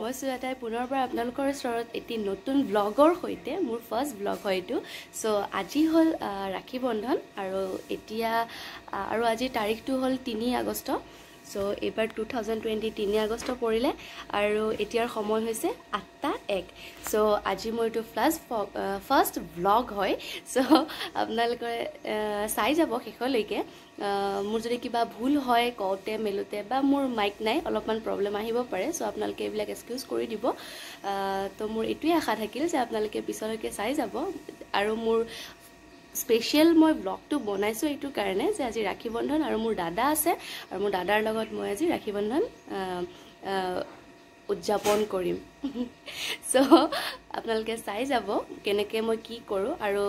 মই সুজাতাই পুনৰবাৰ আপোনালোকৰ ওচৰত এটি নতুন ব্লগৰ সৈতে মোৰ ফাৰ্ষ্ট ব্লগ হয় এইটো সো আজি হল ৰাখী বন্ধন আৰু এতিয়া আৰু আজি তাৰিখটো হল 3 আগষ্ট সো এবাৰ 2020 3 আগষ্ট পৰিলে আৰু এতিয়াৰ সময় হৈছে 8:01 সো আজি মই এইটো ফাৰ্ষ্ট ব্লগ হয় সো আপোনালোকে চাই যাব শেষলৈকে মোৰ যদি কিবা ভুল হয় কওঁতে মেলোতে বা মোৰ মাইক নাই অলপমান প্ৰবলেম আহিব পাৰে সো আপোনালোকে এইবিলাক এক্সকিউজ কৰি দিব তো মোৰ এটোই আশা থাকিল যে আপোনালোকে পিছলৈকে চাই যাব আৰু মোৰ স্পেশাল মই ব্লগটো বনাইছো এইটো কাৰণে যে আজি ৰাখী বন্ধন আৰু মোৰ দাদা আছে আৰু মোৰ দাদাৰ লগত মই আজি ৰাখী বন্ধন উদযাপন কৰিম সো আপোনালোকে চাই যাব কেনেকৈ মই কি কৰো আৰু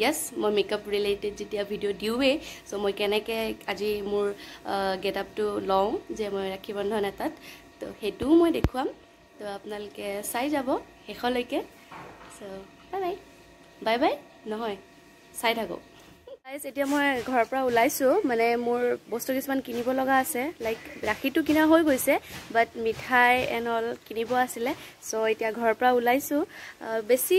ইয়েস মই মেকআপ ৰিলেটেড যেতিয়া ভিডিও দিওৱে সো মই কেনেকৈ আজি মোৰ গেটআপটো লওঁ যে মই ৰাখী বন্ধন এটাত তো হেতু মই দেখুৱাম তো আপোনালোকে চাই যাব শেষলৈকে সো বাই বাই বাই নহয় চাই থাকো গাইস এতিয়া মই ঘৰৰ পৰা ওলাইছো মানে মোৰ বস্তু কিছুমান কিনিব লগা আছে লাইক ৰাখীটো কিনা হৈ গৈছে বাট মিঠাই এন্ড অল কিনিব আছিল সো এতিয়া ঘৰৰ পৰা ওলাইছো বেছি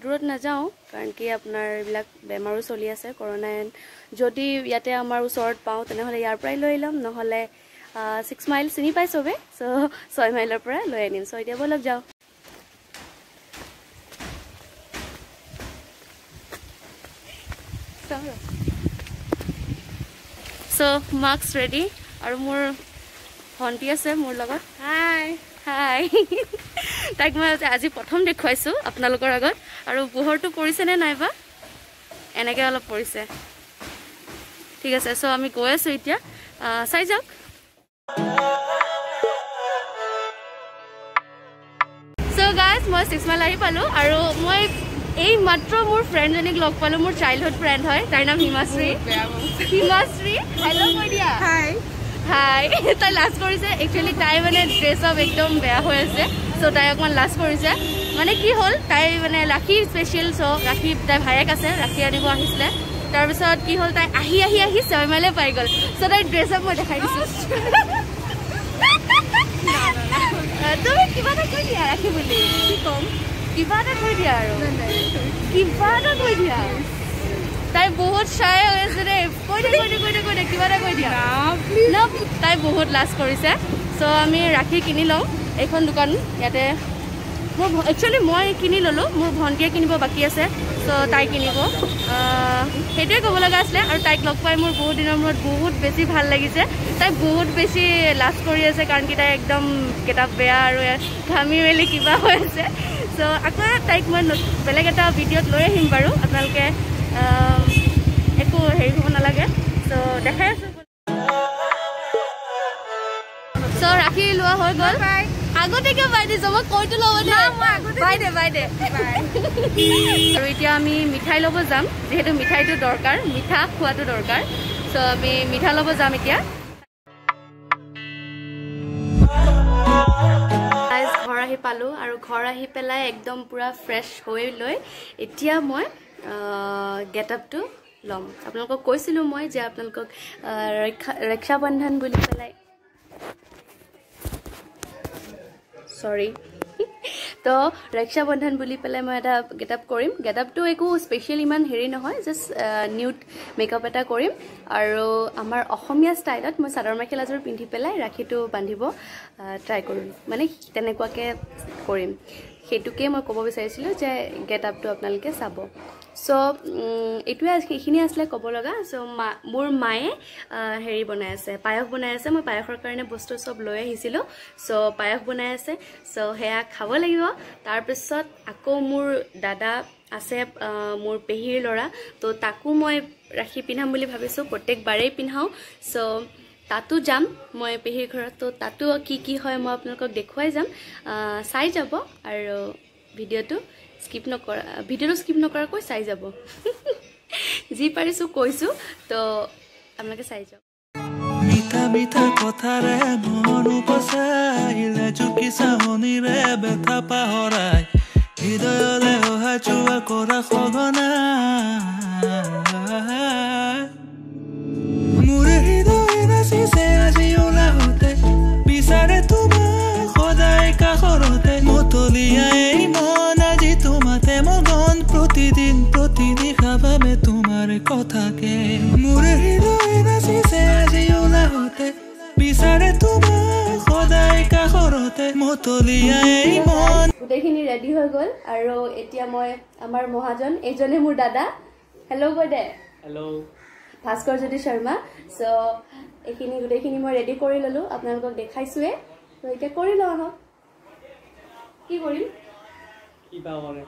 দূৰত না যাও কাৰণ কি আপোনাৰ এইবিলাক বেমাৰো চলি আছে কৰোনা যদি ইয়াতে আমাৰ ওচৰত পাও তেনেহলে ইয়াৰ পৰাই লৈ লম নহলে 6 মাইল চিনি পাই সবে সো 6 মাইলৰ পৰা লৈ আনিম সো এতিয়া বলক যাও So marks ready আৰু মোৰ ভন্টি আছে মোৰ লগত হাই তাক মই আজি প্ৰথম দেখুৱাইছো আপোনালোকৰ আগত আৰু পোহৰটো পৰিছে নে নাইবা এনেকৈ অলপ পৰিছে ঠিক আছে সো আমি গৈ আছো এতিয়া চাই যাওক সো গাইস মই 6 মাইল আহি পালো আৰু মই এই মাত্ৰ মোৰ ফ্ৰেন্ড জনিক লগ পালো মোৰ চাইল্ডহুড ফ্ৰেন্ড হয় তাৰ নাম হিমাশ্ৰী হেল্ল কৈ দিয়া হাই তাই লাজ কৰিছে একচুয়ালি তাই মানে ড্ৰেছ অফ একদম বেয়া হৈ আছে সো তাই অকমান লাজ কৰিছে মানে কি হল তাই মানে ৰাখী স্পেশাল সো ৰাখী তাই ভাইক আছে ৰাখী আনিব আহিছিলে তাৰ পিছত কি হল তাই আহি 6 মাইলে পাই গল সো তাই ড্ৰেছ অফ মই দেখাই দিছো তুমি কিবা এটা কৈ দিয়া ৰাখী বুলি কি কম কিবা এটা কৈ দিয়া আৰু কিবা এটা কৈ দিয়া তাই বহুত শাই হৈ আছে ৰে কৈ দে কিবা এটা কৈ দিয়া না তাই বহুত লাজ কৰিছে সো আমি ৰাখী কিনি লওঁ এইখন দোকান ইয়াতে মোৰ একচুয়ালি মই কিনি ললো মোৰ ভন্টিয়ে কিনিব বাকি আছে সো তাই কিনিব হেটোই ক'ব লগা আছে আৰু তাইক লগ পাই মোৰ বহুত দিনৰ মূৰত বহুত বেছি ভাল লাগিছে তাই বহুত বেছি লাজ কৰি আছে কাৰণ কি তাই একদম গেটআপ বেয়া আৰু ঘামি মেলি কিবা হৈ আছে সো আকৌ তাইক মই বেলেগ এটা ভিডিঅ'ত লৈ আহিম বাৰু আপোনালোকে একো হেৰি হ'ব নালাগে সো দেখাই আছো সো ৰাখি লোৱা হৈ গ'ল আগতে কিয় বাই দিছ মই কৈতো ল'ব দে বাই দে আৰু এতিয়া আমি মিঠাই ল'ব যাম যেহেতু মিঠাইটো দৰকাৰ মিঠা খোৱাটো দৰকাৰ সো আমি মিঠা ল'ব যাম এতিয়া ঘৰ আহি পালো আৰু ঘৰ আহি পেলাই একদম পুৰা ফ্ৰেছ হৈ লৈ এতিয়া মই গেটআপটো লম আপোনালোকক কৈছিলো মই যে আপোনালোকক ৰক্ষা বন্ধন বুলি পেলাই সৰি তো ৰক্ষা বন্ধন বুলি পেলাই মই এটা গেটআপ কৰিম গেটআপটো একো স্পেশাল ইমান হেৰি নহয় জাস্ট নিউড মেকআপ এটা কৰিম আৰু আমাৰ অসমীয়া ষ্টাইলত মই চাদৰ মেখেলাযোৰ পিন্ধি পেলাই ৰাখীটো বান্ধিব ট্ৰাই কৰিম মানে তেনেকুৱাকে কৰিম হেতুকে মই ক'ব বিচাৰিছিলো যে গেটআপটো আপোনালোকে চাব সো এটোয়া এইখিনি আসলে ক'ব লগা সো মোৰ মায়ে হেৰি বনাই আছে পায়স বনাই আছে মই পায়সৰ কাৰণে বস্তু সব লৈ আহিছিলো সো পায়স বনাই আছে সো হেয়া খাব লাগিব তাৰ পিছত আকৌ মোৰ দাদা আছে মোৰ পেহিৰ লৰা তো তাকো মই ৰাখি পিন্ধাম বুলি ভাবিছো প্ৰত্যেকবাৰেই পিন্ধাও সো তাতো যাম মই পেহিৰ ঘৰত তো তাতো কি হয় মই আপোনালোকক দেখুৱাই যাম চাই যাব আৰু ভিডিঅ'টো স্কিপ নকৰাকৈ চাই যাব যি পাৰিছো কৈছো তো আপোনালোকে চাই যাওক মিঠা কথাৰে মন উপচাইলে চুকি চাহনিৰে বেথা পাহৰাই হৃদয়লে অহা চুৱা কৰা সঘনা মোৰ হৃদয় নাচিছে আজি ওলাওতে বিচাৰে তোমাক সদায় কাষৰ মতলিয়াই মন গোটেইখিনি ৰেডি হৈ গ'ল আৰু এতিয়া মই আমাৰ মহাজন এজনে মোৰ দাদা হেল্ল' কৈ দে হেল্ল' ভাস্কৰ জ্যোতি শৰ্মা সো এইখিনি গোটেইখিনি মই ৰেডি কৰি ললো আপোনালোকক দেখাইছোৱে তো এতিয়া কৰি লওঁ আহক কি কৰিম কি বা কৰে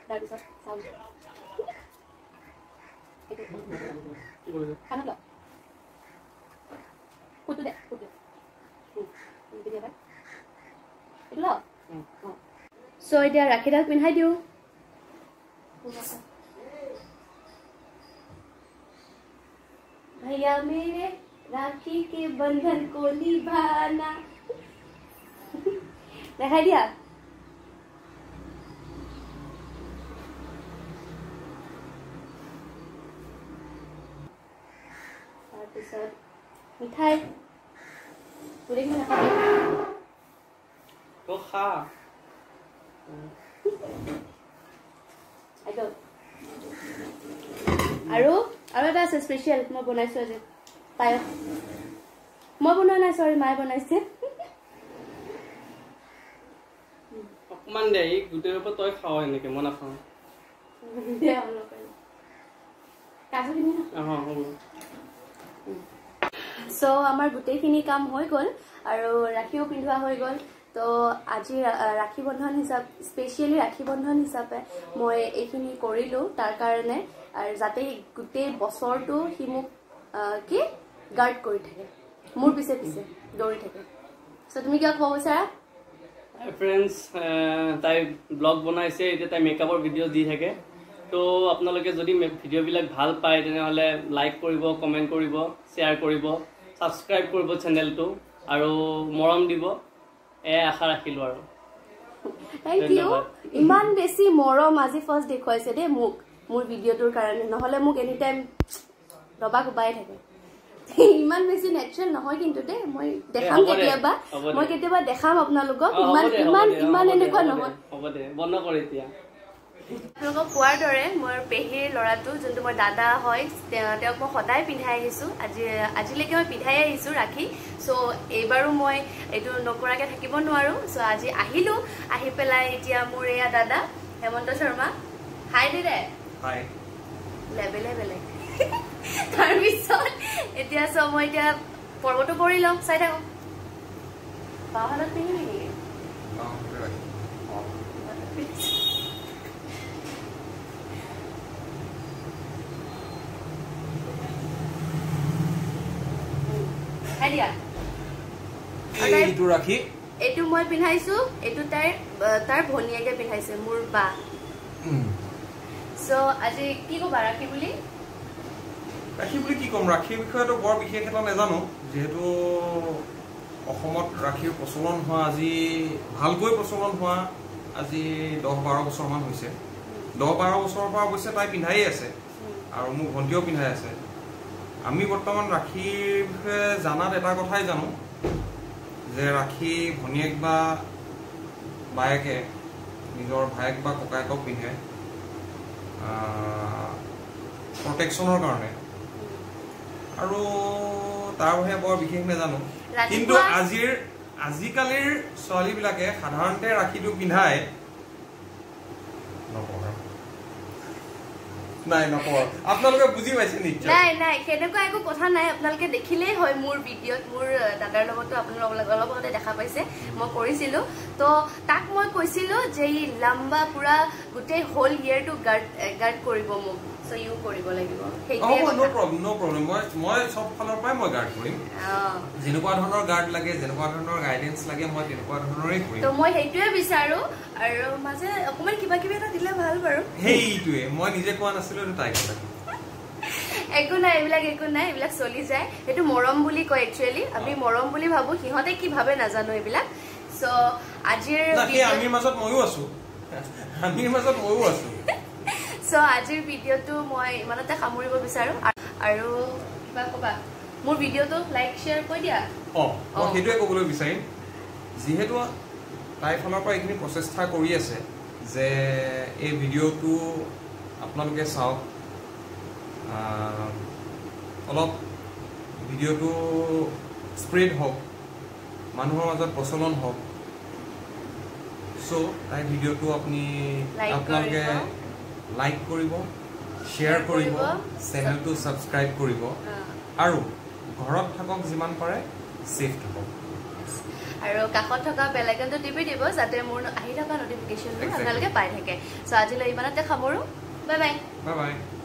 তাৰপিছত চাম কি কৰিছে খানা ল কুটু দে কুটু এইটো ল সো এতিয়া ৰাখীডাল পিন্ধাই দিওঁ भैया मेरे राखी के बंधन को निभाना देखाई दिया मिठाई पूरे की ना তো খা আইটো আৰু এটা আছে স্পেশাল মই বনাইছো আজি পায়স মই বনোৱা নাই সৰি মায়ে বনাইছে অকমান দে এই গোটেই পৰা তই খাৱ এনেকে মই নাখাওঁ দে অলপ কাজু কিনি হ'ব সো আমাৰ গোটেইখিনি কাম হৈ গ'ল আৰু ৰাখিও পিন্ধোৱা হৈ গ'ল তো আজি ৰাখি বন্ধন হিচাপে স্পেচিয়েলি ৰাখি বন্ধন হিচাপে মই এইখিনি কৰিলোঁ তাৰ কাৰণে আৰু যাতে গোটেই বছৰটো সি মোক কি গাৰ্ড কৰি থাকে মোৰ পিছে পিছে দৌৰি থাকে সো তুমি কিয় ক'ব বিচাৰা ফ্ৰেণ্ডছ তাই ব্লগ বনাইছে এতিয়া তাই মেকআপৰ ভিডিঅ' দি থাকে তো আপোনালোকে যদি ভিডিঅ'বিলাক ভাল পায় তেনেহ'লে লাইক কৰিব কমেণ্ট কৰিব শ্বেয়াৰ কৰিব ছাবস্ক্ৰাইব কৰিব চেনেলটো আৰু মৰম দিব এয়া আশা ৰাখিলোঁ আৰু থেংক ইউ ইমান বেছি মৰম আজি ফাৰ্ষ্ট দেখুৱাইছে দেই মোক মোৰ ভিডিঅ'টোৰ কাৰণে নহ'লে মোক এনি টাইম ৰবা কোবাই থাকে ইমান বেছি নেচাৰেল নহয় কিন্তু দেই মই দেখাম কেতিয়াবা দেখাম আপোনালোকক ইমান এনেকুৱা নহয় হ'ব দে বন্ধ কৰ এতিয়া আপোনালোকক কোৱাৰ দৰে মোৰ পেহীৰ ল'ৰাটো যোনটো মই দাদা হয় তেওঁক মই সদায় পিন্ধাই আহিছোঁ আজিলৈকে মই পিন্ধাই আহিছোঁ ৰাখি চ' এইবাৰো মই এইটো নকৰাকৈ থাকিব নোৱাৰোঁ চ' আজি আহিলোঁ আহি পেলাই এতিয়া মোৰ এয়া দাদা হেমন্ত শৰ্মা হাই দে হাই লেবেলে বেলেগ তাৰপিছত এতিয়া চ' মই এতিয়া পৰ্বটো কৰি লওঁ চাই থাকোঁ বাওহালত পিন্ধিবি নেকি এইটো মই পিন্ধাইছো এইটো তাৰ ভনীয়েকে পিন্ধাইছে মোৰ বা সো আজি কি ক'বা ৰাখি বুলি কি ক'ম ৰাখিৰ বিষয়েতো বৰ বিশেষ এটা নাজানো যিহেতু অসমত ৰাখিৰ প্ৰচলন হোৱা আজি ভালকৈ প্ৰচলন হোৱা আজি 10-12 বছৰমান হৈছে 10-12 বছৰৰ পৰা অৱশ্যে তাই পিন্ধাই আছে আৰু মোৰ ভণ্টিও পিন্ধাই আছে আমি বৰ্তমান ৰাখিৰ বিষয়ে জানাত এটা কথাই জানো যে ৰাখি ভনীয়েক বা বায়েকে নিজৰ ভায়েক বা ককায়েকক পিন্ধে প্ৰটেকশ্যনৰ কাৰণে আৰু তাৰ বাহিৰে বৰ বিশেষ নাজানো কিন্তু আজিকালিৰ ছোৱালীবিলাকে সাধাৰণতে ৰাখিটো পিন্ধাই নাই নকওঁ আপোনালোকে বুজি পাইছে নিশ্চয় নাই সেনেকুৱা একো কথা নাই আপোনালোকে দেখিলেই হয় মোৰ ভিডিঅ'ত মোৰ দাদাৰ লগতো আপোনালোকে অলপ আগতে দেখা পাইছে মই কৰিছিলোঁ তো তাক মই কৈছিলোঁ যে ই লম্বা পুৰা গোটেই হোল ইয়েৰটো গাৰ্ড কৰিব মোক চ' ইউ কৰিব লাগিব নো প্ৰব্লেম মই চব ফালৰ পৰাই মই গাৰ্ড কৰিম যেনেকুৱা ধৰণৰ গাৰ্ড লাগে যেনেকুৱা ধৰণৰ গাইডেন্স লাগে মই তেনেকুৱা ধৰণৰেই কৰিম তো মই সেইটোৱে বিচাৰোঁ আৰু মাজে অকণমান কিবা কিবি এটা দিলে ভাল বাৰু সেইটোৱে মই নিজে কোৱা নাছিলোঁ তাই ক'লে একো নাই এইবিলাক চলি যায় সেইটো মৰম বুলি কয় একচুৱেলি আমি মৰম বুলি ভাবোঁ সিহঁতে কি ভাবে নাজানো এইবিলাক চ' আজিৰ আমিৰ মাজত ময়ো আছোঁ চ' আজিৰ ভিডিঅ'টো মই ইমানতে সামৰিব বিচাৰোঁ আৰু কিবা ক'বা মোৰ ভিডিঅ'টো লাইক শ্বেয়াৰ কৰি দিয়া মই সেইটোৱে ক'বলৈ বিচাৰিম যিহেতু তাইৰ ফালৰ পৰা এইখিনি প্ৰচেষ্টা কৰি আছে যে এই ভিডিঅ'টো আপোনালোকে চাওক অলপ ভিডিঅ'টো স্প্ৰেড হওক মানুহৰ মাজত প্ৰচলন হওক সো তাই ভিডিঅ'টো আপুনি আপোনালোকে লাইক কৰিব শ্বেয়াৰ কৰিব চেনেলটো ছাবস্ক্ৰাইব কৰিব আৰু ঘৰত থাকক যিমান পাৰে সেফ থাকক আৰু কাষত থকা বেল আইকনটো টিপি দিব যাতে মোৰ আহি থকা নটিফিকেশ্যনবোৰ আপোনালোকে পাই থাকে সো আজিলৈ ইমানতে সামৰো বাই বাই বাই বাই